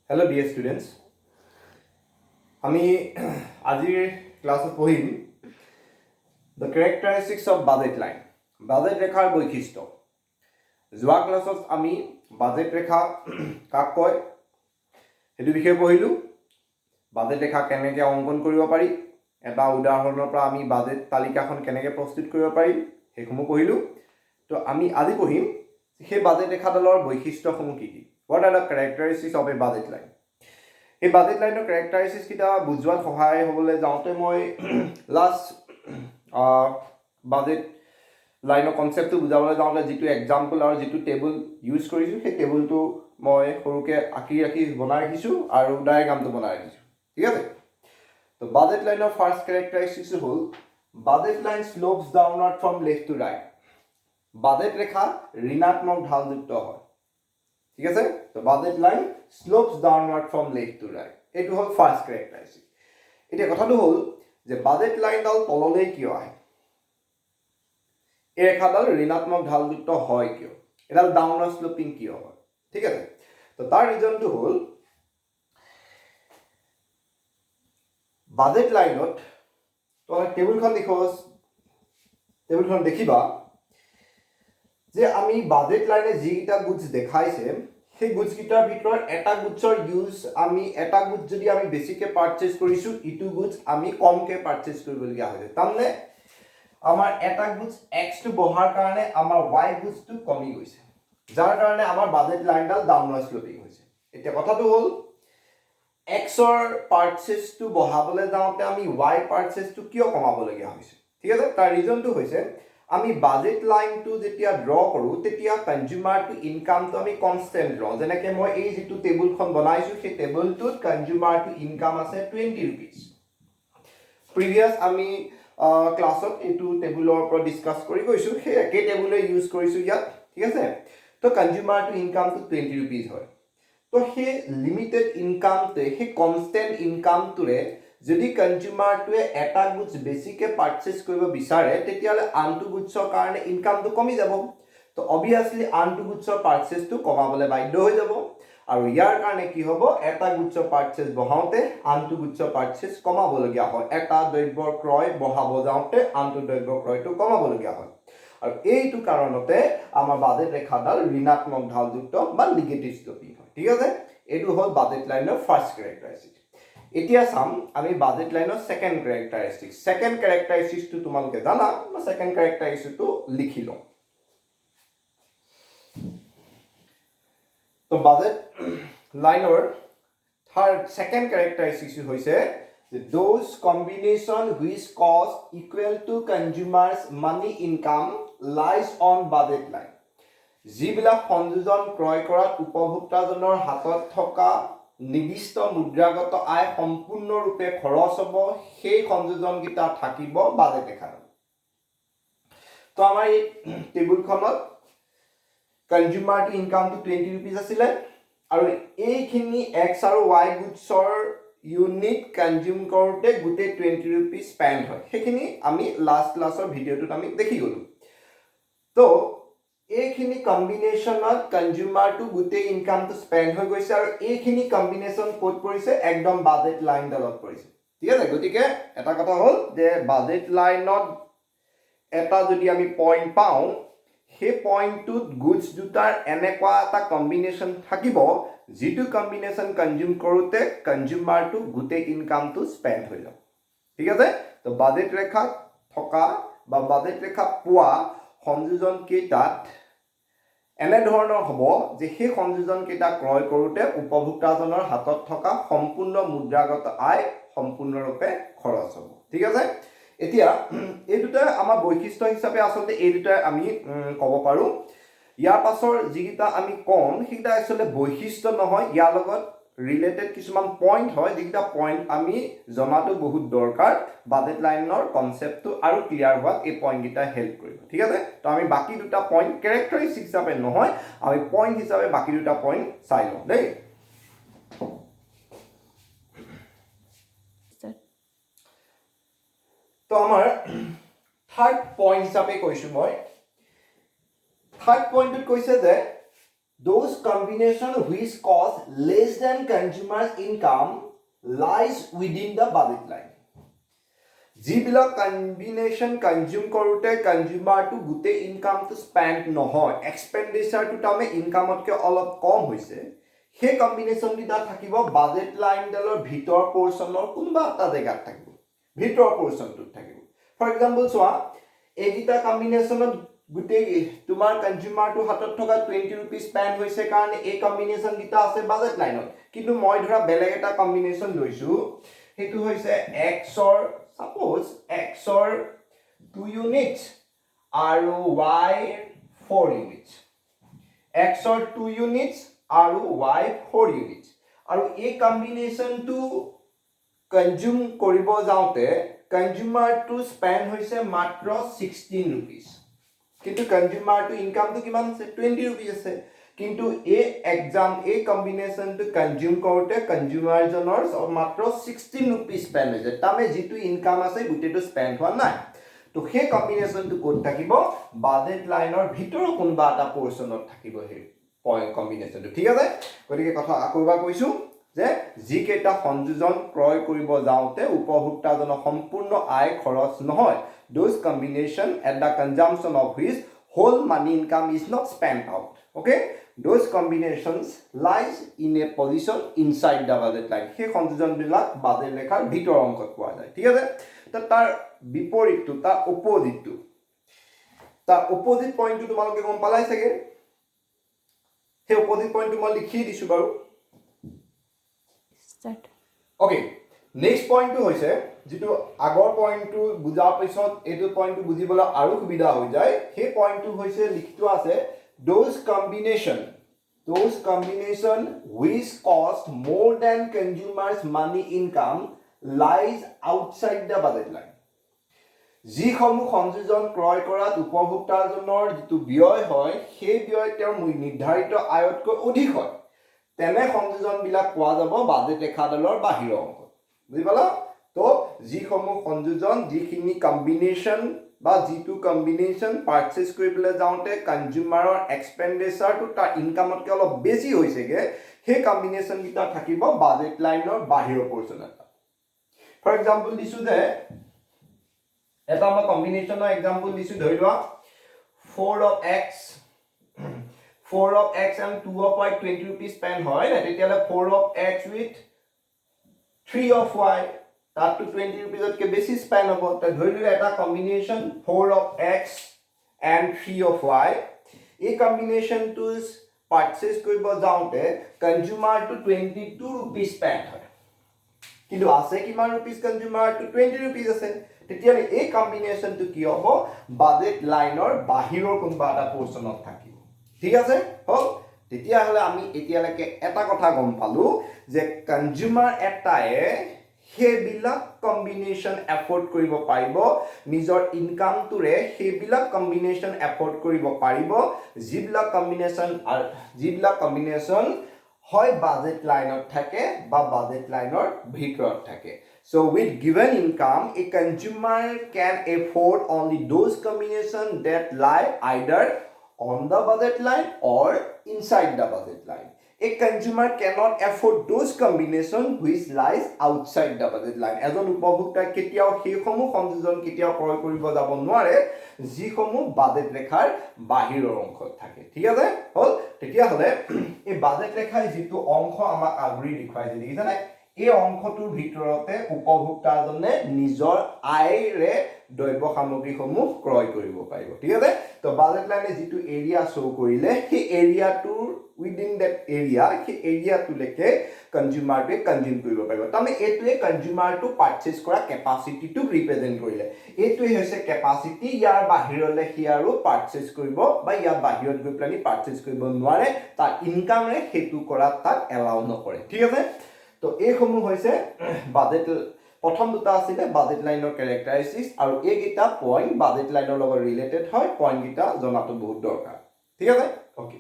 Hello dear students. আমি আজিৰ ক্লাছত পঢ়িম the characteristics of budget line. Budget ৰেখাৰ বৈশিষ্ট্য। যোৱা ক্লাছত আমি বাজেট ৰেখা কাক কয় সেইটো বিষয়ে পঢ়িলো। বাজেট ৰেখা কেনেকৈ অংকন কৰিব পাৰি, এটা উদাহৰণৰ পৰা আমি বাজেট তালিকাখন কেনেকৈ প্ৰস্তুত কৰিব পাৰিম সেইসমূহ পঢ়িলো। তো আমি আজি পঢ়িম সেই বাজেট ৰেখাডালৰ বৈশিষ্ট্যসমূহ কি কি। What are the characteristics of a budget line? এই বাজেট লাইনৰ কেৰেক্টাৰিষ্টিক্স কিটা বুজোৱাত সহায় হ'বলৈ যাওঁতে মই লাষ্ট বাজেট লাইনৰ কনচেপ্টটো বুজাবলৈ যাওঁতে যিটো এক্সাম্পল আৰু যিটো টেবুল ইউজ কৰিছোঁ সেই টেবুলটো মই সৰুকৈ আঁকি বনাই ৰাখিছোঁ আৰু ডায়েগ্ৰামটো বনাই ৰাখিছোঁ। ঠিক আছে, তো বাজেট লাইনৰ ফাৰ্ষ্ট কেৰেক্টাৰিষ্টিক্সটো হ'ল budget line slopes downward from left to right. Budget ৰেখা ঋণাত্মক ঢালযুক্ত হয়। ঠিক আছে, তো budget line slopes downward from left to right, এইটো হ'ল ফাৰ্ষ্ট কেৰেক্টাৰিষ্টিক। এতিয়া কথাটো হ'ল যে বাজেট লাইনডাল তললৈ কিয় আহে, এই ৰেখাডাল ঋণাত্মক ঢালযুক্ত হয় কিয়, এডাল ডাউনৱাৰ্ড শ্লোপিং কিয় হয়। ঠিক আছে, তো তাৰ ৰিজনটো হ'ল বাজেট লাইনত তোমালোকে টেবুলখন দেখিবা যে আমি বাজেট লাইনে যিকেইটা গুডছ দেখাইছে সেই গুডছকেইটাৰ ভিতৰত এটা গুডছৰ ইউজ এটা গুডছ যদি আমি বেছিকৈ পাৰ্চেছ কৰিছোঁ, ইটো গুডছ আমি কমকৈ পাৰ্চেছ কৰিবলগীয়া হৈছে। তাৰমানে আমাৰ এটা গুডছ এক্সটো বঢ়াৰ কাৰণে আমাৰ ৱাই গুডছটো কমি গৈছে, যাৰ কাৰণে আমাৰ বাজেট লাইনডাল ডাউনৱাৰ্ড শ্লোপিং হৈছে। এতিয়া কথাটো হ'ল এক্সৰ পাৰ্চেছটো বঢ়াবলৈ যাওঁতে আমি ৱাই পাৰ্চেছটো কিয় কমাবলগীয়া হৈছে। ঠিক আছে, তাৰ ৰিজনটো হৈছে আমি বাজেট লাইনটো যেতিয়া ড্ৰ কৰোঁ তেতিয়া কনজিউমাৰ টু ইনকামটো আমি কনষ্টেণ্ট লওঁ। যেনেকৈ মই এই যিটো টেবুলখন বনাইছোঁ সেই টেবুলটোত কনজিউমাৰ টু ইনকাম আছে 20 rupees। প্ৰিভিয়াছ আমি ক্লাছত এইটো টেবুলৰ ওপৰত ডিছকাছ কৰি গৈছোঁ, সেই একে টেবুলে ইউজ কৰিছোঁ ইয়াত। ঠিক আছে, তো কনজিউমাৰ টু ইনকামটো 20 rupees হয়। তো সেই লিমিটেড ইনকামটোৱে, সেই কনষ্টেণ্ট ইনকামটোৰে যদি কনজিউমাৰটোৱে এটা গুডছ বেছিকৈ পাৰ্চেছ কৰিব বিচাৰে তেতিয়াহ'লে আনটো গুডছৰ কাৰণে ইনকামটো কমি যাব। তো অবভিয়াছলি আনটো গুডছৰ পাৰ্চেছটো কমাবলৈ বাধ্য হৈ যাব, আৰু ইয়াৰ কাৰণে কি হ'ব, এটা গুডছৰ পাৰ্চেছ বঢ়াওঁতে আনটো গুডছৰ পাৰ্চেছ কমাবলগীয়া হয়। এটা দ্ৰব্যৰ ক্ৰয় বঢ়াব যাওঁতে আনটো দ্ৰব্যৰ ক্ৰয়টো কমাবলগীয়া হয়, আৰু এইটো কাৰণতে আমাৰ বাজেট ৰেখাডাল ঋণাত্মক ঢালযুক্ত বা নিগেটিভ শ্লোপিং হয়। ঠিক আছে, এইটো হ'ল বাজেট লাইনৰ ফাৰ্ষ্ট কেৰেক্টাৰিষ্টিক। এতিয়া চাম আমি বাজেট লাইনৰ ছেকেণ্ড কেৰেক্টাৰিষ্টিক। ছেকেণ্ড কেৰেক্টাৰিষ্টিকটো তোমালোকে জানা, মই ছেকেণ্ড কেৰেক্টাৰিষ্টিকটো লিখি লওঁ। তো বাজেট লাইনৰ ছেকেণ্ড কেৰেক্টাৰিষ্টিকটো হৈছে those combination which cost equal to consumers money income lies on budget line। যিবিলাক সংযোজন ক্ৰয় কৰাত উপভোক্তাজনৰ হাতত থকা নিৰ্দিষ্ট মুদ্ৰাগত আয় সম্পূৰ্ণৰূপে খৰচ হ'ব, সেই সংযোজনকেইটা থাকিব বাজেট ৰেখাত। তো আমাৰ এই টেবুলখনত কনজিউমাৰ টু ইনকামটো 20 rupees আছিলে, আৰু এইখিনি এক্স আৰু ৱাই গুডছৰ ইউনিট কনজিউম কৰোঁতে গোটেই 20 rupees স্পেণ্ড হয়। সেইখিনি আমি লাষ্ট ক্লাছৰ ভিডিঅ'টোত আমি দেখি গ'লোঁ। তো এইখিনি কম্বিনেশ্যনত কনজিউমাৰটো গোটেই ইনকামটো স্পেণ্ড হৈ গৈছে, আৰু এইখিনি কম্বিনেশ্যন ক'ত পৰিছে, একদম বাজেট লাইনডালত পৰিছে। ঠিক আছে, গতিকে এটা কথা হ'ল যে বাজেট লাইনত এটা যদি আমি পইণ্ট পাওঁ, সেই পইণ্টটোত গুডছ দুটাৰ এনেকুৱা এটা কম্বিনেশ্যন থাকিব যিটো কম্বিনেশ্যন কনজিউম কৰোঁতে কনজিউমাৰটো গোটেই ইনকামটো স্পেণ্ড হৈ যাব। ঠিক আছে, তো বাজেট ৰেখাত থকা বা বাজেট ৰেখা পোৱা সংযোজনকেইটাত এনেধৰণৰ হ'ব যে সেই সংযোজনকেইটা ক্ৰয় কৰোঁতে উপভোক্তাজনৰ হাতত থকা সম্পূৰ্ণ মুদ্ৰাগত আয় সম্পূৰ্ণৰূপে খৰচ হ'ব। ঠিক আছে, এতিয়া এই দুটাই আমাৰ বৈশিষ্ট্য হিচাপে আচলতে এই দুটাই আমি ক'ব পাৰোঁ। ইয়াৰ পাছৰ যিকেইটা আমি ক'ম সেইকেইটা আচলতে বৈশিষ্ট্য নহয়, ইয়াৰ লগত ৰিলেটেড কিছুমান পইণ্ট হয়, যিকেইটা পইণ্ট আমি জনাটো বহুত দৰকাৰ। বাজেট লাইনৰ কনচেপ্টটো আৰু ক্লিয়াৰ হোৱাত এই পইণ্টকেইটাই হেল্প কৰিব। ঠিক আছে, তো আমি বাকী দুটা পইণ্ট কেৰেক্টাৰিষ্টিক হিচাপে নহয়, আমি পইণ্ট হিচাপে বাকী দুটা পইণ্ট চাই লওঁ দেই। তো আমাৰ থাৰ্ড পইণ্ট হিচাপে কৈছোঁ মই। থাৰ্ড পইণ্টটোত কৈছে যে those combination which cost less than consumers income lies within the budget line যিবিলাক কম্বিনেশন কনজিউম কৰোতে কনজিউমাৰটো গোটে ইনকামটো স্পেন্ড নহয় এক্সপেন্ডিচাৰটো তামে ইনকামতকে অলপ কম হৈছে সেই কম্বিনেশন কিটা থাকিব বাজেট লাইন ডালৰ ভিতৰ পোৰচনৰ কোনবা এটা জেগাত থাকিব ভিতৰ পোৰচনটোত থাকিব ফৰ এক্সাম্পল চোৱা এইগিটা কম্বিনেশনত গোটে তোমাৰ কনজিউমাৰটো হাতত থকা 20 रुपीस স্পেন্ড হৈছে কাৰণ এই কম্বিনেশন কিটা আছে বাজেট লাইনত কিন্তু মই ধৰা বেলেগ এটা কম্বিনেশন লৈছো হেতু হৈছে x or suppose x or 2 units আৰু y 4 units x or 2 units আৰু y 4 units আৰু এই কম্বিনেশনটো কনজিউম কৰিব যাওতে কনজিউমাৰটো স্পেন্ড হৈছে মাত্ৰ 16 रुपीस কিন্তু কনজিউমাৰটো ইনকামটো কিমান আছে 20 रुपीस আছে কিন্তু এই এক্সাম এই কম্বিনেশনটো কনজিউম কৰোতে কনজিউমাৰ জনৰ মাত্ৰ 16 रुपीस স্পেন্ড হৈছে তামে যেটো ইনকাম আছে গুটেটো স্পেন্ড হোৱা নাই তো সেই কম্বিনেশনটো কোড থাকিব বাজেট লাইনৰ ভিতৰ কোনবা এটা পোৰচনত থাকিব হে পইণ্ট কম্বিনেশনটো ঠিক আছে গতিকে কথা আকৌবা কৈছো যে যি কেটা সংযোজন ক্ৰয় কৰিব যাওতে উপভোক্তাজনৰ সম্পূৰ্ণ আয় খৰচ নহয় those combination at the consumption of which whole money income is not spent out okay those combinations lies in a position inside the budget line সেই সংযোজন বিলাক বাজেট লেখাৰ ভিতৰ অংশত পোৱা যায় ঠিক আছে তো তাৰ বিপৰীতটো তাৰ অপোজিট পইণ্টটো তোমালোকে গম পালাই চাগে সেই অপোজিট পইণ্টটো মই লিখি দিছো বাৰু start okay next point to hoise jitu agor point to bujha pisot etu point to bujibola aru subida hoi jay he point to hoise likhito ase those combination which cost more than consumers money income lies outside the budget line ji khomu সংযোজন ক্ৰয় কৰাত উপভোক্তাজনৰ jitu ব্যয় হয় সেই ব্যয় তেওঁৰ নিৰ্ধাৰিত আয়তকৈ অধিক হয় তেনে সংযোজন বিলাক পোৱা যাব বাজেট লেখাডালৰ বাহিৰ অংশ বুজিপালা তো যি সমূহ সংযোজন যিখিনি কম্বিনেশন বা যিটো কম্বিনেশন পাৰচেজ কৰিবলৈ যাওতে কনজিউমাৰৰ এক্সপেন্ডিচাৰটো তাৰ ইনকামতকৈ অলপ বেছি হৈছেগে সেই কম্বিনেশন কিটা থাকিব বাজেট লাইনৰ বাহিৰ পোৰচনত ফৰ এক্সাম্পল দিছো যে এটা মই কম্বিনেশনৰ এক্সাম্পল দিছো ধৰি লোৱা 4 of x 4 of x and 2 of y 20 rupees spend হয় না তেতিয়ালে 4 of x with 3 of y that to 20 rupees কে বেছি স্পেন্ড হ'ব তা ধৰিলে এটা combination 4 of x and 3 of y এই কম্বিনেশন টু পাৰচেজ কৰিব যাওতে কনজিউমাৰ টু 22 rupees স্পেন্ড হয় কিন্তু আছে কিমান rupees কনজিউমাৰ টু 20 rupees আছে তেতিয়ালে এই কম্বিনেশন টু কি হ'ব বাজেট লাইনৰ বাহিৰৰ কোনবা এটা পোৰচনত থাকিব ঠিক আছে হল তেতিয়া হলে আমি এতিয়ালৈকে এটা কথা গম পালো যে কনজিউমাৰ এটায়ে হেবিলাক কম্বিনেশন এফৰ্ড কৰিব পাৰিব নিজৰ ইনকামটোৰে হেবিলাক কম্বিনেশন এফৰ্ড কৰিব পাৰিব যিবিলাক কম্বিনেশন হয় বাজেট লাইনত থাকে বা বাজেট লাইনৰ ভিতৰত থাকে so with given income a consumer can afford only those combination that lie either on the budget line or inside the budget line a consumer cannot afford those combination which lies outside the budget line এজন উপভোক্তা কেতিয়াও সেই সমূহ সংযোজন কেতিয়াও ক্ৰয় কৰিব যাব নোৱাৰে যি সমূহ বাজেট লেখাৰ বাহিৰৰ অংশত থাকে ঠিক আছে হল তেতিয়া হলে এই বাজেট লেখাৰ যিটো অংশ আমাক আগৰি দেখুৱাইছে দেখিছানে এই অংশটোৰ ভিতৰতে উপভোক্তাজনে নিজৰ আয়ৰে দ্ৰব্য সামগ্ৰীসমূহ ক্ৰয় কৰিব পাৰিব ঠিক আছে তো বাজেট লাইনে যিটো এৰিয়া শো কৰিলে সেই এৰিয়াটোৰ within that area সেই এৰিয়াটো লেকে কনজিউমাৰটো কনজিউম কৰিব পাৰিব তাৰমানে এইটোৱে কনজিউমাৰটো পাৰচেজ কৰা কেপাসিটিটো ৰিপ্ৰেজেন্ট কৰিলে এইটোৱে হৈছে কেপাসিটি ইয়াৰ বাহিৰলে হিয়াৰো পাৰচেজ কৰিব বা ইয়াৰ বাহিৰত গৈ প্লানি পাৰচেজ কৰিব নোৱাৰে তাৰ ইনকামৰে হেতু কৰা তাক এলাউ নকৰে ঠিক আছে তো এই সমূহ হৈছে বাজেট প্ৰথম দুটা আছিল বাজেট লাইনৰ ক্যাৰেক্টাৰিস্টিক্স আৰু এইগিটা পইণ্ট বাজেট লাইনৰ লগত ৰিলেটেড হয় পইণ্ট গিটা জনাটো বহুত দৰকাৰ ঠিক আছে ওকে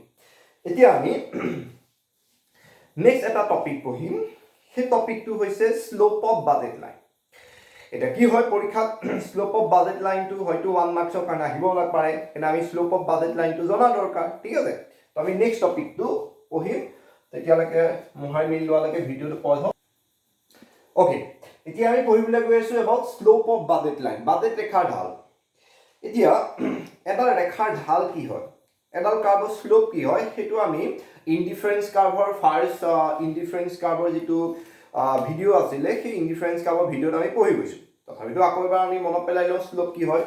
এতিয়া আমি নেক্সট এটা টপিক পঢ়িম সেই টপিকটো হৈছে স্লোপ অফ বাজেট লাইন এটা কি হয় পৰীক্ষাত স্লোপ অফ বাজেট লাইনটো হয়তো 1 মাৰ্কছৰ কাৰণে আহিব পাৰে কিন্তু আমি স্লোপ অফ বাজেট লাইনটো জনা দৰকাৰ ঠিক আছে তো আমি নেক্সট টপিকটো পঢ়িম তেতিয়ালৈকে মোহাই মিল লোৱালৈকে ভিডিঅ'টো পজ হওক ওকে এতিয়া আমি পঢ়িবলৈ গৈ আছো about slope of budget line budget ৰেখাৰ ঢাল এতিয়া এডাল ৰেখাৰ ঢাল কি হয় এডাল কাৰ্ভৰ স্লোপ কি হয় সেইটো আমি ইনডিফাৰেন্স কাৰ্ভৰ ফাৰ্ষ্ট ইনডিফাৰেন্স কাৰ্ভৰ যেটো ভিডিও আছিলে সেই ইনডিফাৰেন্স কাৰ্ভৰ ভিডিওত আমি পঢ়ি গৈছো তথাপিতো আকৌ এবাৰ আমি মনত পেলাই লওঁ স্লোপ কি হয়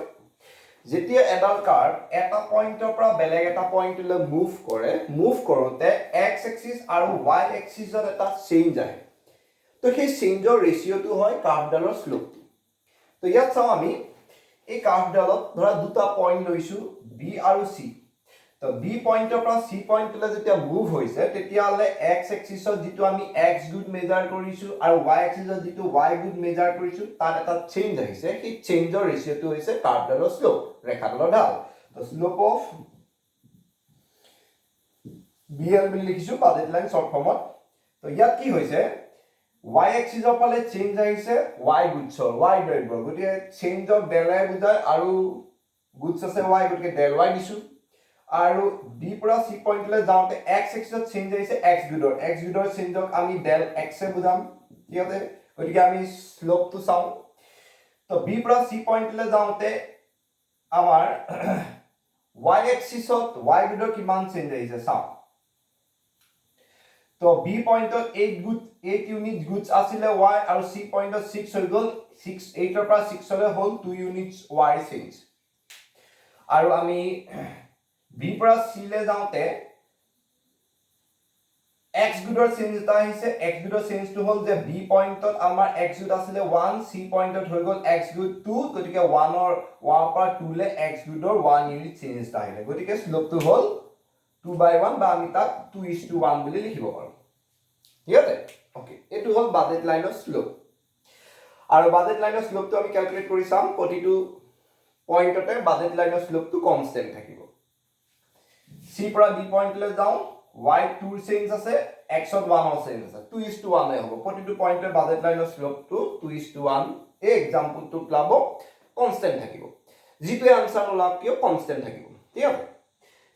যেতিয়া এডাল কাৰ্ভ এটা পইণ্টৰ পৰা বেলেগ এটা পইণ্টলৈ মুভ কৰোতে এক্স এক্সিস আৰু ওয়াই এক্সিসত এটা চেঞ্জ আহে তো সেই চেঞ্জৰ ৰেশিওটো হয় কাৰ্ভডালৰ স্লোপটো তো ইয়াত চাও আমি এই কাৰ্ভডালত ধৰা দুটা পইণ্ট লৈছো বি আৰু সি তো বি পইণ্টৰ পৰা সি পইণ্টলৈ যেতিয়া মুভ হৈছে তেতিয়ালে এক্স এক্সিসত যেটো আমি এক্স গুড মেজাৰ কৰিছো আৰু ওয়াই এক্সিসত যেটো ওয়াই গুড মেজাৰ কৰিছো তাত এটা চেঞ্জ আহিছে সেই চেঞ্জৰ ৰেশিওটো হৈছে কাৰ্ভডালৰ স্লোপ ৰেখাডালৰ ঢাল তো স্লোপ অফ বিএল বুলি লিখিছো বাজেট লাইন শৰ্ট ফৰ্মত তো ইয়াত কি হৈছে y এক্সিসৰ ফালে চেঞ্জ আহিছে y গুডছৰ y ড্ৰাইভৰ গতিকে চেঞ্জক ডেল y বুজায় আৰু গুডছ আছে y গতিকে ডেল y দিছো আৰু b পৰা c পইণ্টলৈ যাওঁতে x এক্সিসত চেঞ্জ আহিছে x গুডৰ চেঞ্জক আমি ডেল x এ বুজাম ঠিক আছে গতিকে আমি স্লোপটো চাওঁ তো b পৰা c পইণ্টলৈ যাওঁতে আমাৰ y এক্সিসত y গুডৰ কিমান চেঞ্জ আহিছে চাওঁ তো b পইণ্টত 8 ইউনিট গুডছ আছিল y আৰু c পইণ্টত 6 হৈ গল 8 ৰ পৰা 6 লৈ হল 2 ইউনিটছ y চেঞ্জ আৰু আমি b পৰা c লৈ যাওঁতে x গুডৰ চেঞ্জ এটা আহিছে x গুডৰ চেঞ্জটো হল যে b পইণ্টত আমাৰ x গুড আছিল 1 c পইণ্টত হৈ গল x গুড 2 গতিকে 1 পৰা 2 লৈ x গুডৰ 1 ইউনিট চেঞ্জ এটা আহিলে গতিকে স্লোপটো হল 2/1 বা আমি তাক 2:1 বুলি লিখিব পাৰো ঠিক আছে ওকে এটো হল বাজেট লাইনৰ স্লোপ আৰু বাজেট লাইনৰ স্লোপটো আমি ক্যালকুলেট কৰি চাম প্ৰতিটো পইণ্টতে বাজেট লাইনৰ স্লোপটো কনস্ট্যান্ট থাকিব c পৰা d পইণ্টলৈ যাও y 2 চেঞ্জ আছে x ত 1 চেঞ্জ আছে 2:1 হ'ব প্ৰতিটো পইণ্টে বাজেট লাইনৰ স্লোপটো 2:1 এই এক্সাম্পলটো ক্লাব কনস্ট্যান্ট থাকিব যিটোৱে আনসাৰ ওলাক কিয় কনস্ট্যান্ট থাকিব ঠিক আছে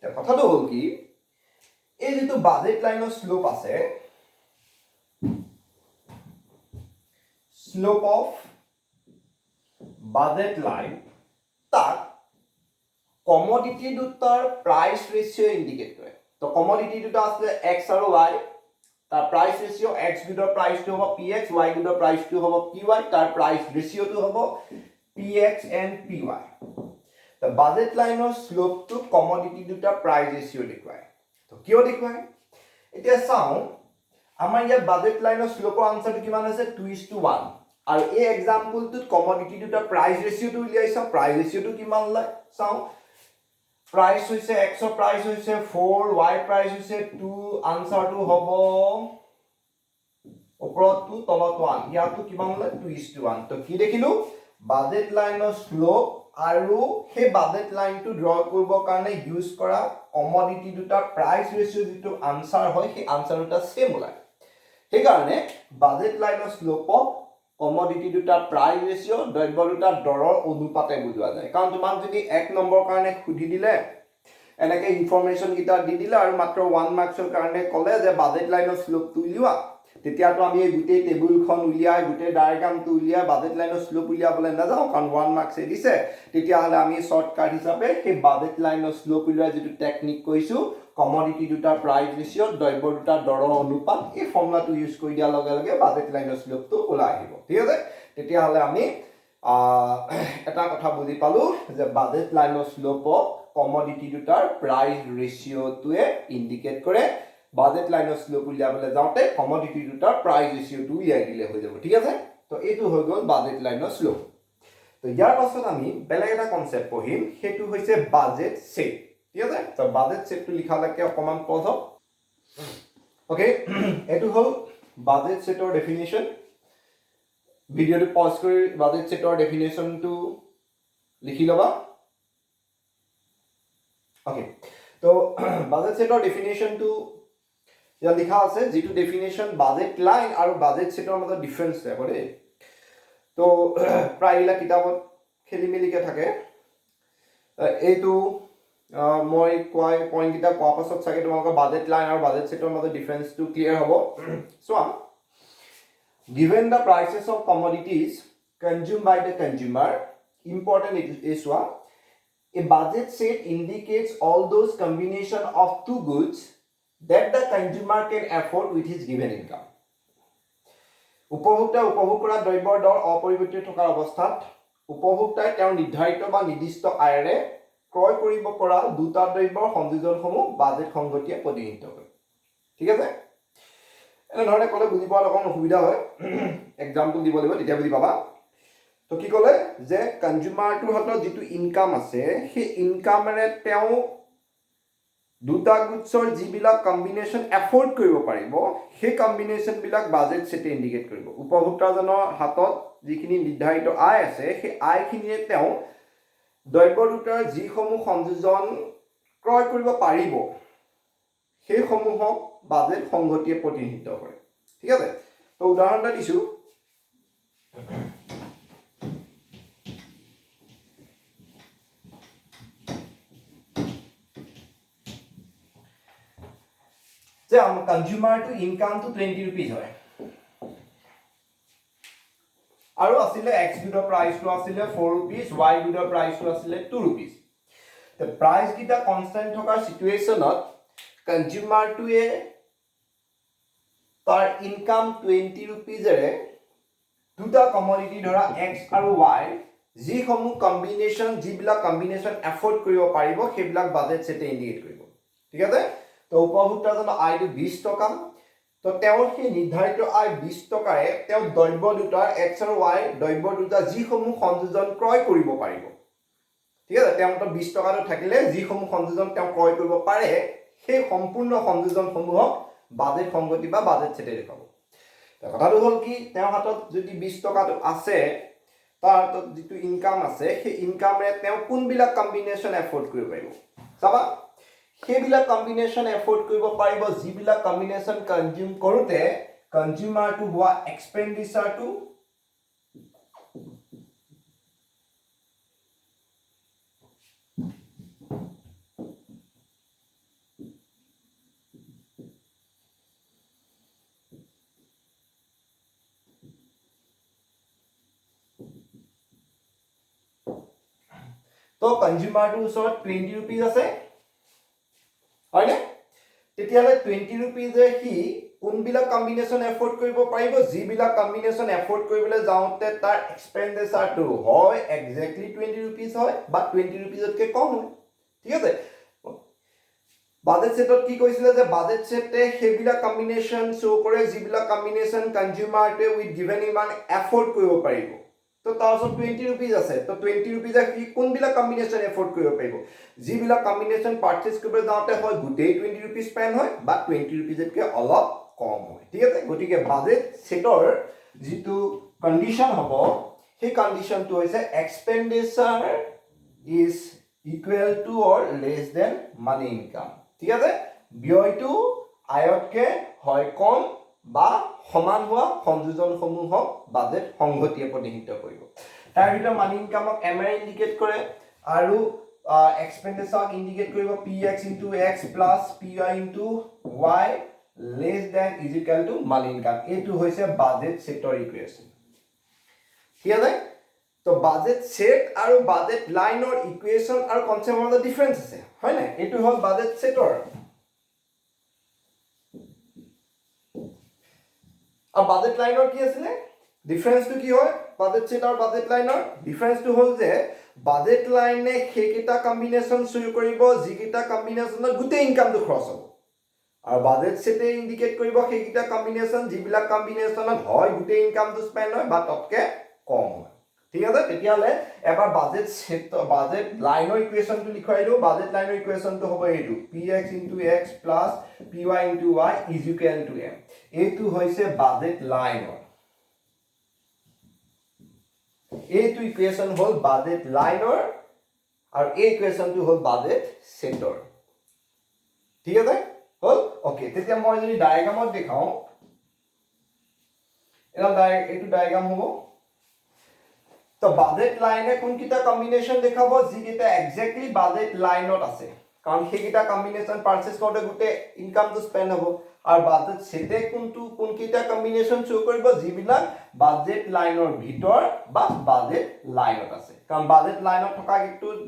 কথাটো হল কি এই যেটো বাজেট লাইনৰ স্লোপ আছে স্লোপ অফ বাজেট লাইন তাক কমোডিটি দুটাৰ প্ৰাইস ৰেশিও ইন্ডিকেট কৰে তো কমোডিটি দুটা আছে x আৰু y তাৰ প্ৰাইস ৰেশিও x গুডৰ প্ৰাইসটো হ'ব px y গুডৰ প্ৰাইসটো হ'ব py তাৰ প্ৰাইস ৰেশিওটো হ'ব px and py The budget line of slope to commodity duta price ratio দেখুৱায় তো কিয় দেখুৱায় এতিয়া চাও আমাৰ ইয়াত budget line of slope ৰ আনসাৰটো কিমান আছে 2:1 আৰু এই এক্সাম্পলটোত commodity duta price ratio টো উলিয়াইছা price ratio টো কিমান লয় চাও price হৈছে x ৰ price হৈছে 4 y price হৈছে 2 আনসাৰটো হ'ব ওপৰত 2 তলত 1 ইয়াতো কিমান লয় 2:1 তো কি দেখিলো budget line of slope আৰু হে বাজেট লাইনটো ড্ৰ কৰিব কাৰণে ইউজ কৰা কমোডিটি দুটা প্ৰাইস ৰেশিও যেটো আনসাৰ হয় সেই আনসাৰ দুটা সেম ওলায় সেই কাৰণে বাজেট লাইনৰ স্লোপক কমোডিটি দুটা প্ৰাইস ৰেশিও দ্ৰব্য দুটা দৰৰ অনুপাতে বুজোৱা যায় কাৰণ তোমাক যদি 1 নম্বৰ কাৰণে খুদি দিলে এনেকে ইনফৰমেশন গিটা দি দিলে আৰু মাত্ৰ 1 মাৰ্কছৰ কাৰণে ক'লে যে বাজেট লাইনৰ স্লোপটো উলিওৱা তেতিয়াতো আমি এই গুটেই টেবুলখন উলিয়াই গুটেই ডায়াগ্ৰামটো উলিয়াই বাজেট লাইনৰ স্লোপ উলিয়াবলৈ নাযাওঁ কাৰণ 1 মাৰ্কছ দিছে তেতিয়াহলে আমি শৰ্টকাট হিচাপে সেই বাজেট লাইনৰ স্লোপ উলিওৱা যেটো টেকনিক কৈছো কমোডিটি দুটা প্ৰাইস ৰেশিও দ্ৰব্য দুটা দৰৰ অনুপাত এই ফৰ্মুলাটো ইউজ কৰি দিয়াৰ লগে লগে বাজেট লাইনৰ স্লোপটো ওলাই আহিব ঠিক আছে তেতিয়াহলে আমি এটা কথা বুজি পালো যে বাজেট লাইনৰ স্লোপক কমোডিটি দুটাৰ প্ৰাইস ৰেশিওটোৱে ইন্ডিকেট কৰে বাজেট লাইনৰ স্লোপ উলিয়াবলৈ যাওঁতে কমোডিটি দুটাৰ প্ৰাইস ৰেশিওটো উলিয়াই দিলে হৈ যাব ঠিক আছে তো এইটো হৈ গল বাজেট লাইনৰ স্লোপ তো ইয়াৰ পাছত আমি বেলেগ এটা কনসেপ্ট পঢ়িম হেতু হৈছে বাজেট সেট ঠিক আছে তো বাজেট সেটটো লিখালৈকে অকমান পজ হওক ওকে এটো হল বাজেট সেটৰ ডেফিনিশন ভিডিওটো পজ কৰি বাজেট সেটৰ ডেফিনিশনটো লিখি লবা ওকে তো বাজেট সেটৰ ডেফিনিশনটো ইয়াত লিখা আছে যেটো ডেফিনিশন বাজেট লাইন আৰু বাজেট সেটৰ মাজত ডিফাৰেন্স আছে দেই তো প্ৰায়লা কিতাবত খেলি মেলিকে থাকে এইটো মই পইণ্ট কিটা কোৱা পাছত চাগে তোমালোকৰ বাজেট লাইন আৰু বাজেট সেটৰ মাজত ডিফাৰেন্সটো ক্লিয়াৰ হ'ব চোৱা given the prices of commodities consumed by the consumer important is one a budget set indicates all those combination of two goods that the consumer can afford with his given income উপভোক্তা উপভোগ কৰা দ্ৰব্যৰ দৰ অপৰিৱৰ্তিত থকাৰ অৱস্থাত উপভোক্তাই তেওঁৰ নিৰ্ধাৰিত বা নিৰ্দিষ্ট আয়েৰে ক্ৰয় কৰিব পৰা দুটা দ্ৰব্যৰ সংযোজনসমূহ বাজেট সংগতিয়ে প্ৰতিনিধিত্ব কৰে ঠিক আছে এনে ধৰণে ক'লে বুজি পোৱাত অকণ অসুবিধা হয় এক্সাম্পল দিব লাগিব তেতিয়া বুজি পাবা তো কি ক'লে যে কনজিউমাৰটোৰ হাতত যিটো ইনকাম আছে সেই ইনকামেৰে তেওঁ দুটা গুডছৰ যিবিলাক কম্বিনেশ্যন এফৰ্ড কৰিব পাৰিব সেই কম্বিনেশ্যনবিলাক বাজেট ছেটে ইণ্ডিকেট কৰিব উপভোক্তাজনৰ হাতত যিখিনি নিৰ্ধাৰিত আয় আছে সেই আয়খিনিয়ে তেওঁ দ্ৰব্য দুটাৰ যিসমূহ সংযোজন ক্ৰয় কৰিব পাৰিব সেইসমূহক বাজেট সংগতিয়ে প্ৰতিনিধিত্ব কৰে ঠিক আছে তো উদাহৰণ এটা দিছোঁ যে কনজিউমাৰটো ইনকামটো 20 rupees হয় আৰু আছিলে এক্স গুডৰ প্ৰাইচটো আছিলে 4 rupees y গুডৰ প্ৰাইচটো আছিলে 2 rupees the price কিটা কনস্ট্যান্ট থকা সিচুৱেচনত কনজিউমাৰটোৱে তাৰ ইনকাম 20 rupees এৰে দুটা কমোডিটি ধৰা x আৰু y যিসমূহ কম্বিনেশ্যন যিবিলাক কম্বিনেশ্যন এফৰ্ড কৰিব পাৰিব সেইবিলাক বাজেট সেটে ইণ্ডিকেট কৰিব ঠিক আছে তো উপভোক্তাজনৰ আয়টো 20 টকা তো তেওঁৰ সেই নিৰ্ধাৰিত আয় 20 টকাৰে তেওঁ দ্ৰব্য দুটাৰ x আৰু y দ্ৰব্য দুটা যিসমূহ সংযোজন ক্ৰয় কৰিব পাৰিব ঠিক আছে তেওঁতো 20 টকাটো থাকিলে যিসমূহ সংযোজন তেওঁ ক্ৰয় কৰিব পাৰে সেই সম্পূৰ্ণ সংযোজনসমূহক বাজেট সংগতি বা বাজেট সেটে দেখাব কথাটো হ'ল কি তেওঁৰ হাতত যদি 20 টকাটো আছে তাৰ হাতত যিটো ইনকাম আছে সেই ইনকামৰে তেওঁ কোনবিলাক কম্বিনেশ্যন এফৰ্ড কৰিব পাৰিব চাবা সেইবিলাক কম্বিনেশ্যন এফৰ্ড কৰিব পাৰিব যিবিলাক কম্বিনেশ্যন কনজিউম কৰোতে কনজিউমাৰটো হোৱা এক্সপেণ্ডিচাৰটো তো কনজিউমাৰটোৰ ওচৰত 20 rupees আছে হয় নে তেতিয়ালে 20 rupees এ হি কোনবিলাক কম্বিনেশ্যন এফৰ্ড কৰিব পাৰিব যিবিলাক কম্বিনেশ্যন এফৰ্ড কৰিবলৈ যাওঁতে তাৰ এক্সপেণ্ডিচাৰটো হয় এক্স্যাক্টলি 20 rupees হয় বা 20 rupees তকৈ কম হয় ঠিক আছে বাজেট সেটত কি কৈছিলে যে বাজেট সেটে সেইবিলাক কম্বিনেশ্যন শো কৰে যিবিলাক কম্বিনেশ্যন কনজিউমাৰটোৱে উইথ গিভেন ইমান এফৰ্ড কৰিব পাৰিব তো তাৰ ওচৰত 20 rupees আছে তো 20 rupees কি কোনবিলাক কম্বিনেশ্যন এফৰ্ড কৰিব পাৰিব যিবিলাক কম্বিনেশ্যন পাৰচেজ কৰিব যাওঁতে হয় গোটেই 20 rupees স্পেণ্ড হয় বা 20 rupees তকৈ অলপ কম হয় ঠিক আছে গতিকে বাজেট সেটৰ যিটো কণ্ডিশ্যন হ'ব সেই কণ্ডিশ্যনটো হৈছে expenditure is equal to or less than money income ঠিক আছে ব্যয়টো আয়তকৈ হয় কম বা সমান হোৱা সংযোজনসমূহক বাজেট সংগতিয়ে প্ৰতিনিধিত্ব কৰিব তাৰ ভিতৰত মানি ইনকামক এমআই ইণ্ডিকেট কৰে আৰু এক্সপেণ্ডিচাৰক ইণ্ডিকেট কৰিব px into x plus py into y less than is equal to money income এইটো হৈছে বাজেট সেটৰ ইকুৱেশ্যন ঠিক আছে তো বাজেট সেট আৰু বাজেট লাইনৰ ইকুৱেশ্যন আৰু কনসেপ্টৰ মাজত ডিফাৰেন্স আছে হয় না এইটো হ'ল বাজেট সেটৰ আৰ বাজেট লাইনৰ কি আছিল ডিফাৰেন্সটো কি হয় বাজেট সেট আৰু বাজেট লাইনৰ ডিফাৰেন্সটো হ'ল যে বাজেট লাইনে সেইকেইটা কম্বিনেশ্যন শো কৰিব যিকেইটা কম্বিনেশ্যনত গোটেই ইনকামটো খৰচ হ'ব আৰু বাজেট সেটে ইণ্ডিকেট কৰিব সেইকেইটা কম্বিনেশ্যন যিবিলাক কম্বিনেশ্যনত হয় গোটেই ইনকামটো স্পেণ্ড হয় বা ততকৈ কম হয় ঠিক আছে তেতিয়াহ'লে এবাৰ বাজেট সেট বাজেট লাইনৰ ইকুৱেশ্যনটো লিখাই দিওঁ বাজেট লাইনৰ ইকুৱেশ্যনটো হ'ব এইটো px into x plus py into y is equal to m এইটো হৈছে বাজেট লাইনৰ এইটো ইকুৱেশ্যন হ'ল বাজেট লাইনৰ আৰু এই ইকুৱেশ্যনটো হ'ল বাজেট সেটৰ ঠিক আছে হ'ল ওকে তেতিয়া মই যদি ডায়াগ্ৰামত দেখাও এইটো ডায়াগ্ৰাম হ'ব তো বাজেট লাইনে কোনকিটা কম্বিনেশ্যন দেখাব যিকেইটা এক্স্যাক্টলি বাজেট লাইনত আছে কাৰণ সেইকেইটা কম্বিনেশ্যন পাৰ্চেছ কৰোঁতে গোটেই ইনকামটো স্পেণ্ড হ'ব আৰু বাজেট ছেটে কোনকেইটা কম্বিনেশ্যন শ্ব' কৰিব যিবিলাক বাজেট লাইনৰ ভিতৰত বা বাজেট লাইনত আছে কাৰণ বাজেট লাইনত থকা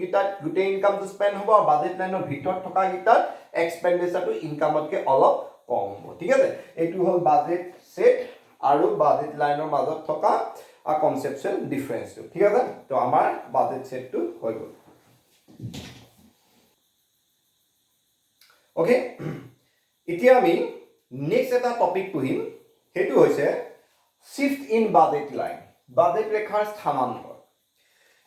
গীতাত গোটেই ইনকামটো স্পেণ্ড হ'ব আৰু বাজেট লাইনৰ ভিতৰত থকা গীতাত এক্সপেণ্ডিচাৰটো ইনকামতকৈ অলপ কম হ'ব ঠিক আছে এইটো হ'ল বাজেট ছেট আৰু বাজেট লাইনৰ মাজত থকা কনচেপচুৱেল ডিফাৰেঞ্চটো ঠিক আছে তো আমাৰ বাজেট ছেটটো হৈ গ'ল ওকে এতিয়া আমি নেক্সট এটা টপিক পঢ়িম সেইটো হৈছে shift in budget line budget ৰেখাৰ স্থানান্তৰ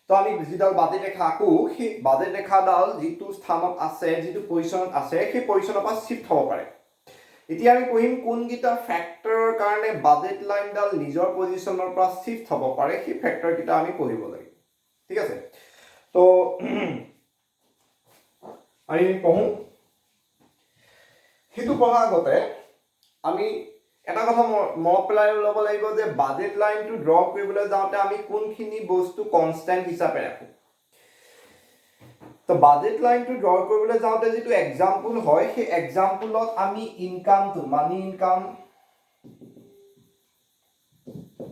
তো আমি যিডাল বাজেট ৰেখা আকো সেই বাজেট ৰেখাডাল যিটো স্থানত আছে যিটো পজিশ্যনত আছে সেই পজিশ্যনৰ পৰা শিফট হ'ব পাৰে এতিয়া আমি পঢ়িম কোনকেইটা ফেক্টৰৰ কাৰণে বাজেট লাইনডাল নিজৰ পজিশ্যনৰ পৰা শিফট হ'ব পাৰে সেই ফেক্টৰকেইটা আমি পঢ়িব লাগিব ঠিক আছে তো আমি পঢ়ো সেইটো পঢ়াৰ আগতে আমি এটা কথা মনত পেলাই ল'ব লাগিব যে বাজেট লাইনটো ড্ৰ কৰিবলৈ যাওঁতে আমি কোনখিনি বস্তু কনষ্টেণ্ট হিচাপে ৰাখোঁ তো বাজেট লাইনটো ড্ৰ কৰিবলৈ যাওঁতে যিটো এক্সাম্পল হয় সেই এক্সাম্পলত আমি ইনকামটো মানি ইনকাম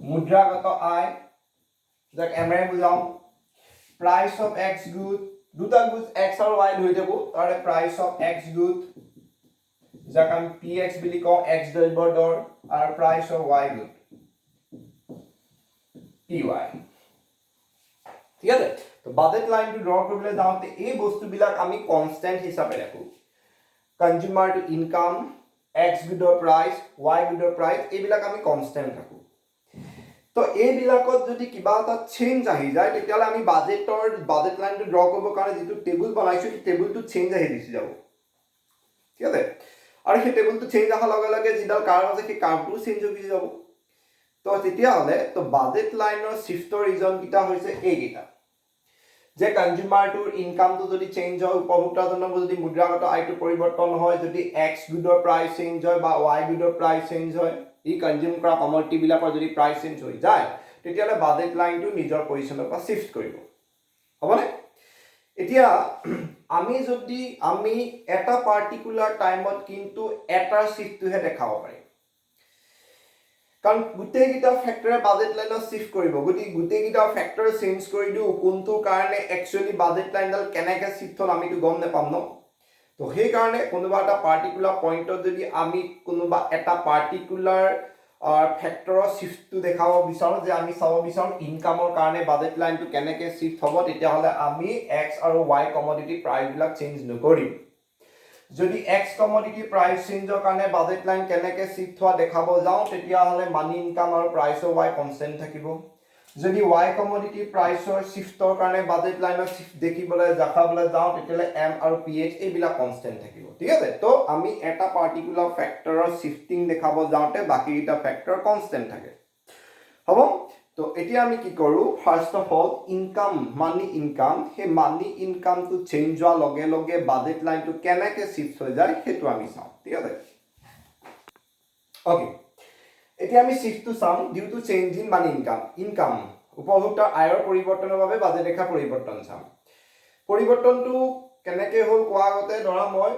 মুদ্ৰাগত আয় যাক এমৰে বুজাওঁ প্ৰাইচ অফ এক্স গুড দুটা গুড এক্স আৰু ৱাই ধৰি থাকোঁ তাৰে প্ৰাইচ অফ এক্স গুড যাক আমি পি এক্স বুলি কওঁ এক্স দ্ৰব্যৰ দৰ আৰু price of Y good P Y ঠিক আছে তো বাজেট লাইনটো ড্ৰ কৰিবলৈ যাওঁতে এই বস্তুবিলাক আমি কনষ্টেণ্ট হিচাপে ৰাখোঁ কনজিউমাৰ টু ইনকাম এক্স গুডৰ প্ৰাইচ ৱাই গুডৰ প্ৰাইচ এইবিলাক আমি কনষ্টেণ্ট ৰাখোঁ তো এইবিলাকত যদি কিবা এটা চেঞ্জ আহি যায় তেতিয়াহ'লে আমি বাজেট লাইনটো ড্ৰ কৰিবৰ কাৰণে যিটো টেবুল বনাইছোঁ সেই টেবুলটো চেঞ্জ আহি গুচি যাব ঠিক আছে আৰু সেই টেবুলটো চেঞ্জ অহাৰ লগে লগে যিডাল কাৰ্ভ আছে সেই কাৰ্ভটোও চেঞ্জ হৈ গুচি যাব তো তেতিয়াহ'লে তো বাজেট লাইনৰ শিফ্টৰ ৰিজনকেইটা হৈছে এইকেইটা যে কনজিউমাৰটোৰ ইনকামটো যদি চেঞ্জ হয় উপভোক্তাজনৰ যদি মুদ্ৰাগত আয়টো পৰিৱৰ্তন হয় যদি এক্স গুডৰ প্ৰাইচ চেঞ্জ হয় বা ৱাই গুডৰ প্ৰাইচ চেঞ্জ হয় ই কনজিউম কৰা কমডিটিবিলাকৰ যদি প্ৰাইচ চেঞ্জ হৈ যায় তেতিয়াহ'লে বাজেট লাইনটো নিজৰ পজিশ্যনৰ পৰা শিফ্ট কৰিব হ'বনে এতিয়া আমি এটা পাৰ্টিকুলাৰ টাইমত কিন্তু এটাৰ শিফ্টটোহে দেখাব পাৰিম কাৰণ গোটেইকেইটা ফেক্টৰে বাজেট লাইনত শিফ্ট কৰিব গতিকে গোটেইকেইটা ফেক্টৰ চেঞ্জ কৰি দিওঁ কোনটোৰ কাৰণে একচুৱেলি বাজেট লাইনডাল কেনেকৈ শিফ্ট হ'ল আমিতো গম নাপাম ন তো সেইকাৰণে কোনোবা এটা পাৰ্টিকুলাৰ পইণ্টত যদি আমি কোনোবা এটা পাৰ্টিকুলাৰ ফেক্টৰৰ শিফ্টটো দেখাব বিচাৰোঁ যে আমি চাব বিচাৰোঁ ইনকামৰ কাৰণে বাজেট লাইনটো কেনেকৈ শিফ্ট হ'ব তেতিয়াহ'লে আমি এক্স আৰু ৱাই কমডিটি প্ৰাইচবিলাক চেঞ্জ নকৰিম যদি এক্স কমডিটি প্ৰাইচ চেঞ্জৰ কাৰণে বাজেট লাইন কেনেকৈ শিফ্ট হোৱা দেখাব যাওঁ তেতিয়াহ'লে মানি ইনকাম আৰু প্ৰাইচ অফ ৱাই কনষ্টেণ্ট থাকিব যদি ৱাই কমডিটি প্ৰাইচৰ শিফ্টৰ কাৰণে বাজেট লাইনৰ শিফ্ট দেখাবলৈ যাওঁ তেতিয়াহ'লে এম আৰু পি এইচ এইবিলাক কনষ্টেণ্ট থাকিব ঠিক আছে তো আমি এটা পাৰ্টিকুলাৰ ফেক্টৰৰ শিফ্টিং দেখাব যাওঁতে বাকীকেইটা ফেক্টৰ কনষ্টেণ্ট থাকে হ'ব তো এতিয়া আমি কি কৰোঁ first of all income money income সেই মানি ইনকামটো চেঞ্জ হোৱাৰ লগে লগে বাজেট লাইনটো কেনেকৈ শিফ্ট হৈ যায় সেইটো আমি চাওঁ ঠিক আছে অ'কে এতিয়া আমি শিফ্টটো চাম due to change in money income উপভোক্তাৰ আয়ৰ পৰিৱৰ্তনৰ বাবে বাজেট ৰেখা পৰিৱৰ্তন চাম পৰিৱৰ্তনটো কেনেকৈ হ'ল কোৱা আগতে ধৰা মই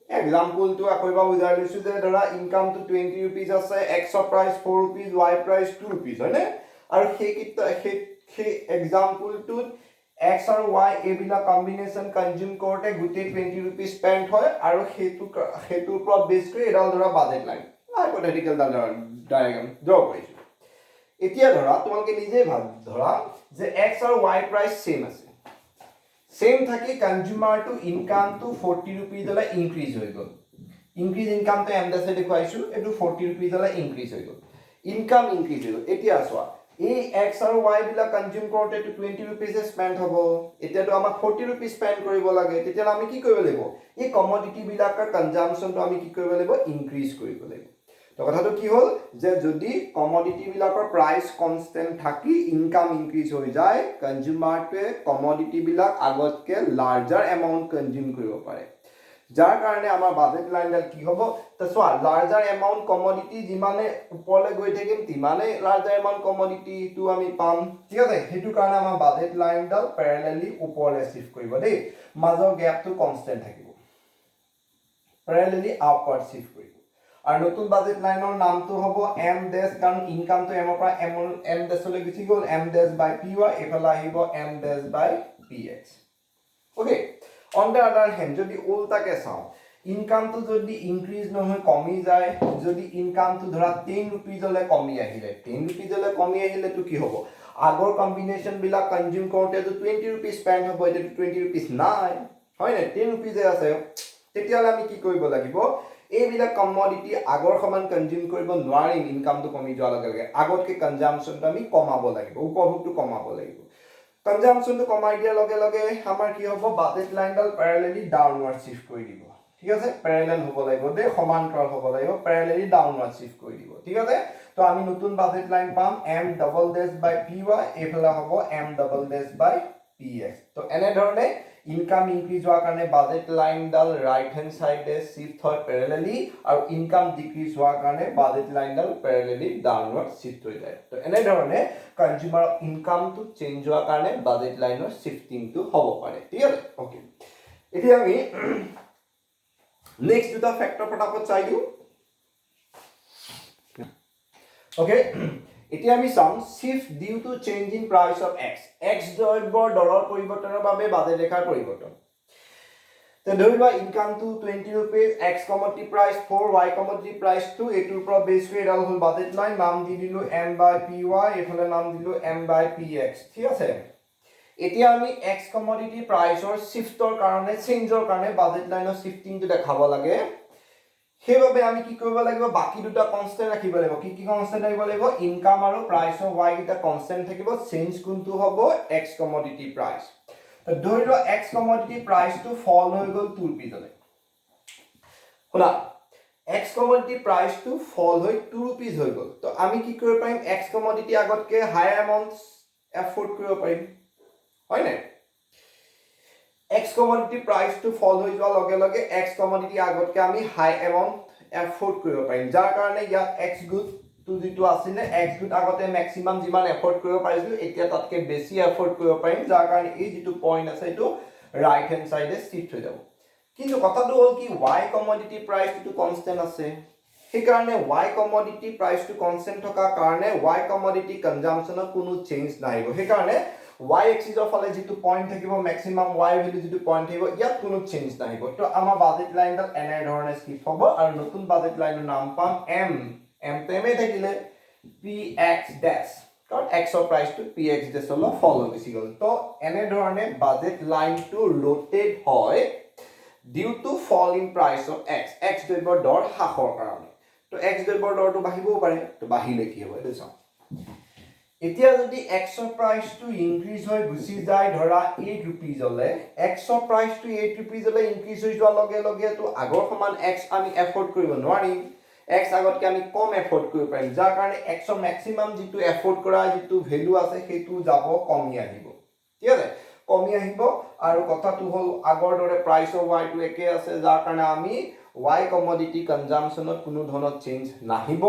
এক্সাম্পলটো আকৌ এবাৰ বুজাই লৈছোঁ যে ধৰা ইনকামটো 20 ৰুপিজ আছে এক্সৰ price 4 rupees Y price 2 rupees হয়নে আৰু সেই এক্সাম্পলটোত এক্স আৰু ৱাই এইবিলাক কম্বিনেশ্যন কনজিউম কৰোঁতে গোটেই 20 ৰুপিজ স্পেণ্ড হয় আৰু সেইটোৰ ওপৰত বেছ কৰি এডাল ধৰা budget line hypothetical diagram draw কৰিছোঁ এতিয়া ধৰা তোমালোকে নিজেই ধৰা যে এক্স আৰু ৱাই প্ৰাইচ ছেম আছে ছেম থাকি কনজিউমাৰটো ইনকামটো 40 ৰুপিজলৈ ইনক্ৰিজ হৈ গ'ল ইনক্ৰিজ ইনকামটো এম দাসে দেখুৱাইছোঁ এইটো 40 ৰুপিজলৈ ইনক্ৰিজ হৈ গ'ল ইনকাম ইনক্ৰিজ হৈ গ'ল এতিয়া চোৱা এই এক্স আৰু ৱাই বিলাক কনজিউম কৰোঁতে 20 ৰুপিজে স্পেণ্ড হ'ব এতিয়াতো আমাক 40 ৰুপিজ স্পেণ্ড কৰিব লাগে তেতিয়াহ'লে আমি কি কৰিব লাগিব এই কমডিটিবিলাকৰ কনজাম্পশ্যনটো আমি কি কৰিব লাগিব ইনক্ৰিজ কৰিব লাগিব তো কথাটো কি হ'ল যে যদি কমডিটিবিলাকৰ প্ৰাইচ কনষ্টেণ্ট থাকি ইনকাম ইনক্ৰিজ হৈ যায় কনজিউমাৰটোৱে কমডিটিবিলাক আগতকৈ লাৰ্জাৰ এমাউণ্ট কনজিউম কৰিব পাৰে যাৰ কাৰণে আমাৰ বাজেট লাইনডাল কি হ'ব তো চোৱা লাৰ্জাৰ এমাউণ্ট কমডিটি যিমানে ওপৰলৈ গৈ থাকিম তিমানেই লাৰ্জাৰ এমাউণ্ট কমডিটিটো আমি পাম ঠিক আছে সেইটো কাৰণে আমাৰ বাজেট লাইনডাল পেৰেলেলি ওপৰলৈ শিফ্ট কৰিব দেই মাজৰ গেপটো কনষ্টেণ্ট থাকিব প্যাৰালালি আপওয়াৰ্ড শিফট কৰিব আৰু নতুন বাজেট লাইনৰ নামটো হ'ব এম ডেছ কাৰণ ইনকামটো এমৰ পৰা এম ডেছলৈ গুচি গ'ল M dash by P Y এফালে আহিব M dash by P X okay on the other hand যদি উল্টাকে চাওঁ ইনকামটো যদি ইনক্ৰিজ নহয় কমি যায় যদি ইনকামটো ধৰা 10 रुपीजলৈ কমি আহিলে 10 रुपीजলৈ কমি আহিলেটো কি হ'ব আগৰ কম্বিনেশন বিলাক কনজিউম কৰোতে তো 20 रुपीज স্পেন্ড হ'ব এটা 20 रुपीज নাই হয় না 10 रुपीज আছে তেতিয়ালে আমি কি কৰিব লাগিব এইবিলাক কমোডিটি আগৰ সমান কনজিউম কৰিব নোৱাৰিম ইনকামটো কমি যোৱাৰ লগে লগে আগতকে কনজাম্পশনটো আমি কমাব লাগিব উপভোগটো কমাব লাগিব কনজাম্পশনটো কমাই দিয়াৰ লগে লগে আমাৰ কি হ'ব বাজেট লাইনডাল প্যাৰালালি ডাউনৱাৰ্ড শিফট কৰি দিব ঠিক আছে প্যাৰালাল হ'ব লাগিব দে সমান্তৰাল হ'ব লাগিব প্যাৰালালি ডাউনৱাৰ্ড শিফট কৰি দিব ঠিক আছে তো আমি নতুন বাজেট লাইন পাম m ডাবল ডেশ বাই py এফালে হ'ব m ডাবল ডেশ বাই px তো এনে ধৰণে ইনকাম ইনক্ৰিজ হোৱাৰ কাৰণে বাজেট লাইনডাল ৰাইট হেণ্ড সাইডে শিফট হয় প্যাৰালালি আৰু ইনকাম ডিক্ৰিজ হোৱাৰ কাৰণে বাজেট লাইনডাল প্যাৰালালি ডাউনৱাৰ্ড শিফট হৈ যায় তো এনে ধৰণে কনজিউমাৰ ইনকামটো চেঞ্জ হোৱাৰ কাৰণে বাজেট লাইনৰ শিফটিংটো হ'ব পাৰে ঠিক আছে ওকে এতিয়া আমি নেক্সট দুটা ফ্যাক্টৰ ফটাফট চাই দিও ওকে এতিয়া আমি চাম shift due to change in price of x দ্ৰব্যৰ দৰৰ পৰিৱৰ্তনৰ বাবে বাজেট ৰেখাৰ পৰিৱৰ্তন তো ধৰি লোৱা income to 20 rupees x commodity price 4 y commodity price 2 এটোৰ পৰা বেস কৰি এডাল হল বাজেট লাইন নাম দি দিলো m বাই py এফালে নাম দিলো m বাই px ঠিক আছে এতিয়া আমি x কমোডিটি প্ৰাইসৰ শিফটৰ কাৰণে চেঞ্জৰ কাৰণে বাজেট লাইনৰ শিফটিংটো দেখাব লাগে সেইভাবে আমি কি কৰিব লাগিব বাকি দুটা কনস্ট্যান্ট ৰাখিব লাগিব কি কনস্ট্যান্ট ৰাখিব লাগিব ইনকাম আৰু প্ৰাইস অফ y কিটা কনস্ট্যান্ট থাকিব চেঞ্জ কোনটো হ'ব x কমোডিটি প্ৰাইস তো ধৰি লোৱা x কমোডিটি প্ৰাইসটো ফল হৈ গ'ল 2 रुपीजলৈ শুনা x কমোডিটি প্ৰাইসটো ফল হৈ 2 रुपीज হৈ গ'ল তো আমি কি কৰিব পাৰিম x কমোডিটি আগতকে হায়াৰ এমাউন্ট এফৰ্ড কৰিব পাৰিম হয় না x commodity price to fall হৈ যোৱা লগে লগে x commodity আগতকে আমি হাই এমাউন্ট এফৰ্ড কৰিব পাৰিম যাৰ কাৰণে ইয়াত x গুড টু যিটো আছিল x গুড আগতে ম্যাক্সিমাম যিমান এফৰ্ড কৰিব পাৰিছিল এতিয়া তাতকে বেছি এফৰ্ড কৰিব পাৰিম যাৰ কাৰণে এই যিটো পইণ্ট আছে এটো ৰাইট হেণ্ড সাইডে শিফট হৈ যাব কিন্তু কথাটো হ'ল কি y commodity price টো কনস্ট্যান্ট আছে সেই কাৰণে y commodity price টো কনস্ট্যান্ট থকা কাৰণে y commodity কনজাম্পশনৰ কোনো চেঞ্জ নাহিব সেই কাৰণে y axis of ফালে যেটো পয়েন্ট থাকিব ম্যাক্সিমাম y ভ্যালু যেটো পয়েন্ট থাকিব ইয়াত কোনো চেঞ্জ নাহিব তো আমাৰ বাজেট লাইনডাল এনে ধৰণে স্কিপ হ'ব আৰু নতুন বাজেট লাইনৰ নাম পাম m তেমে থাকিলে px ড্যাশ কাৰণ x ৰ প্ৰাইসটো px ড্যাশলৈ ফল হৈ গুচি গ'ল তো এনে ধৰণে বাজেট লাইনটো ৰোটেট হয় due to fall in price of x দ্ৰব্যৰ দৰ হ্ৰাসৰ কাৰণে তো x দ্ৰব্যৰ দৰটো বাঢ়িবও পাৰে তো বাঢ়িলে কি হ'ব এটা চাওঁ এতিয়া যদি x ৰ প্ৰাইসটো ইনক্ৰিজ হৈ গুচি যায় ধৰা 8 रुपीजলৈ x ৰ প্ৰাইসটো 8 रुपीजলৈ ইনক্ৰিজ হৈ যোৱাৰ লগে লগে তো আগৰ সমান x আমি এফৰ্ড কৰিব নোৱাৰিম x আগতকে আমি কম এফৰ্ড কৰিব পাৰিম যাৰ কাৰণে x ৰ ম্যাক্সিমাম যেটো এফৰ্ড কৰা যেটো ভ্যালু আছে সেইটো যাব কমি আহিব ঠিক আছে কমি আহিব আৰু কথাটো হ'ল আগৰ দৰে প্ৰাইস অফ y টো একে আছে যাৰ কাৰণে আমি y commodity consumptionত কোনো ধৰণৰ চেঞ্জ নাহিব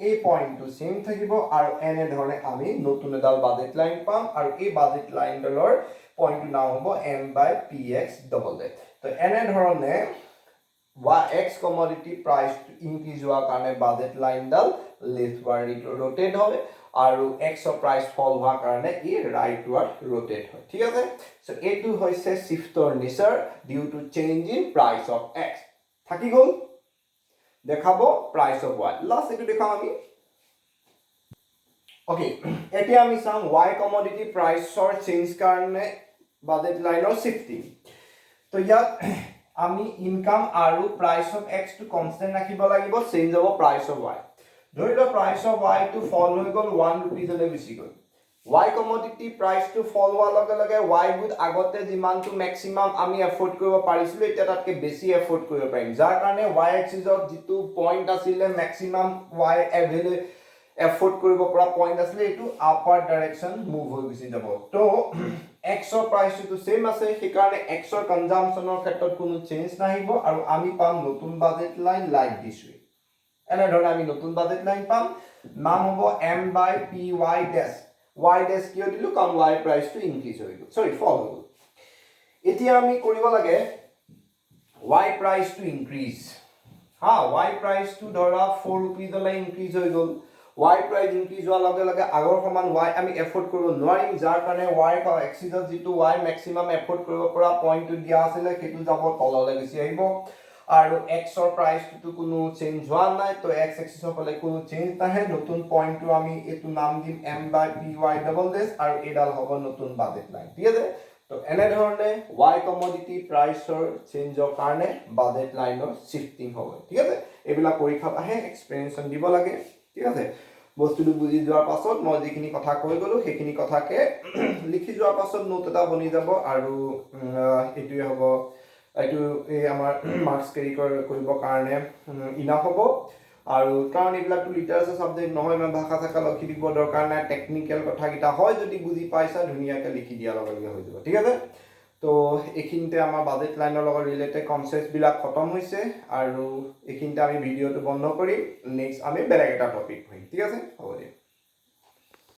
এই পইণ্টটো সেম থাকিব আৰু এনে ধৰণে আমি নতুন এডাল বাজেট লাইন পাম আৰু এই বাজেট লাইনডালৰ পইণ্টটো নাম হ'ব m বাই px ডবল ডেট তো এনে ধৰণে x commodity price ইনক্ৰিজ হোৱাৰ কাৰণে বাজেট লাইনডাল লেফটৱাৰ্ড ৰোটেট হয় আৰু x ৰ প্ৰাইস ফল হোৱাৰ কাৰণে ই ৰাইটৱাৰ্ড ৰোটেট হয় ঠিক আছে সো এটো হৈছে শিফটৰ nature due to change in price of x থাকি গ'ল দেখাব প্ৰাইস অফ y লাষ্ট এটো দেখাম আমি ওকে এতিয়া আমি চাম y commodity প্ৰাইসৰ চেঞ্জ কাৰণে বাজেট লাইনৰ শিফটিং তো ইয়াত আমি ইনকাম আৰু প্ৰাইস অফ x টো কনস্ট্যান্ট ৰাখিব লাগিব চেঞ্জ হ'ব প্ৰাইস অফ y ধৰি লও প্ৰাইস অফ y টো ফল হৈ গ'ল 1 रुपीजলৈ গুচি গ'ল y commodity price to fall হোৱাৰ লগে লগে y গুড আগতে যিমানটো ম্যাক্সিমাম আমি এফৰ্ড কৰিব পাৰিছিলো এটা তাতকে বেছি এফৰ্ড কৰিব পাৰিম যাৰ কাৰণে y axis অফ যেটো পইণ্ট আছিল ম্যাক্সিমাম y এভেলে এফৰ্ড কৰিব পৰা পইণ্ট আছিল এটো আপাৰ ডাইৰেকশন মুভ হৈ গুচি যাব তো x ৰ প্ৰাইসটো সেম আছে সেই কাৰণে x ৰ কনজাম্পশনৰ ক্ষেত্ৰত কোনো চেঞ্জ নাহিব আৰু আমি পাম নতুন budget line like this way এনে ধৰণে আমি নতুন বাজেট লাইন পাম নাম হ'ব m বাই py ড্যাশ y dash কিয় দিলু কাম y price to increase হৈ গ'ল সৰি ফল হৈ গ'ল এতিয়া আমি কৰিব লাগে y price to increase হা y প্ৰাইচটো ধৰা 4 रुपीजলৈ ইনক্ৰিজ হৈ গ'ল y প্ৰাইচ ইনক্ৰিজ হোৱাৰ লগে লগে আগৰ সমান y আমি এফৰ্ড কৰিব নোৱাৰিম যাৰ কাৰণে y এক্সিছত যিটো y মেক্সিমাম এফৰ্ড কৰিব পৰা পইণ্টটো দিয়া আছিল সেইটো যাব তললৈ গুচি আহিব আৰু x ৰ প্ৰাইচটো কোনো চেঞ্জ হোৱা নাই তো x এক্সিছৰ ফালে কোনো চেঞ্জ নাহে নতুন পইণ্টটো আমি এটো নাম দিম m/py ডাবল ডেশ আৰু এডাল হ'ব নতুন বাজেট লাইন ঠিক আছে তো এনে ধৰণে y কমোডিটি প্ৰাইচৰ চেঞ্জৰ কাৰণে বাজেট লাইনৰ শিফটিং হ'ব ঠিক আছে এইবিলা পৰীক্ষাত আহে এক্সপ্লেনেশ্যন দিব লাগে ঠিক আছে বস্তুটো বুজি যোৱাৰ পাছত মই যিখিনি কথা কৈ গলো সেইখিনি কথাকে লিখি যোৱাৰ পাছত নোট এটা বনি যাব আৰু এটোৱে হ'ব এইটো এই আমাৰ মাৰ্কস কেৰি কৰিবৰ কাৰণে ইনাফ হ'ব আৰু কাৰণ এইবিলাকটো লিটাৰেচাৰ সাবজেক্ট নহয় মানে ভাষা থাকা লিখি দিব দৰকাৰ নাই টেকনিক্যাল কথাকিটা হয় যদি বুজি পাইছা ধুনীয়াকৈ লিখি দিয়া লগা হৈ যাব ঠিক আছে তো এইখিনিতে আমাৰ বাজেট লাইনৰ লগত ৰিলেটেড কনসেপ্ট বিলাক খতম হৈছে আৰু এইখিনিতে আমি ভিডিওটো বন্ধ কৰিম নেক্সট আমি বেলেগ এটা টপিক কৰিম ঠিক আছে হ'ব দিয়া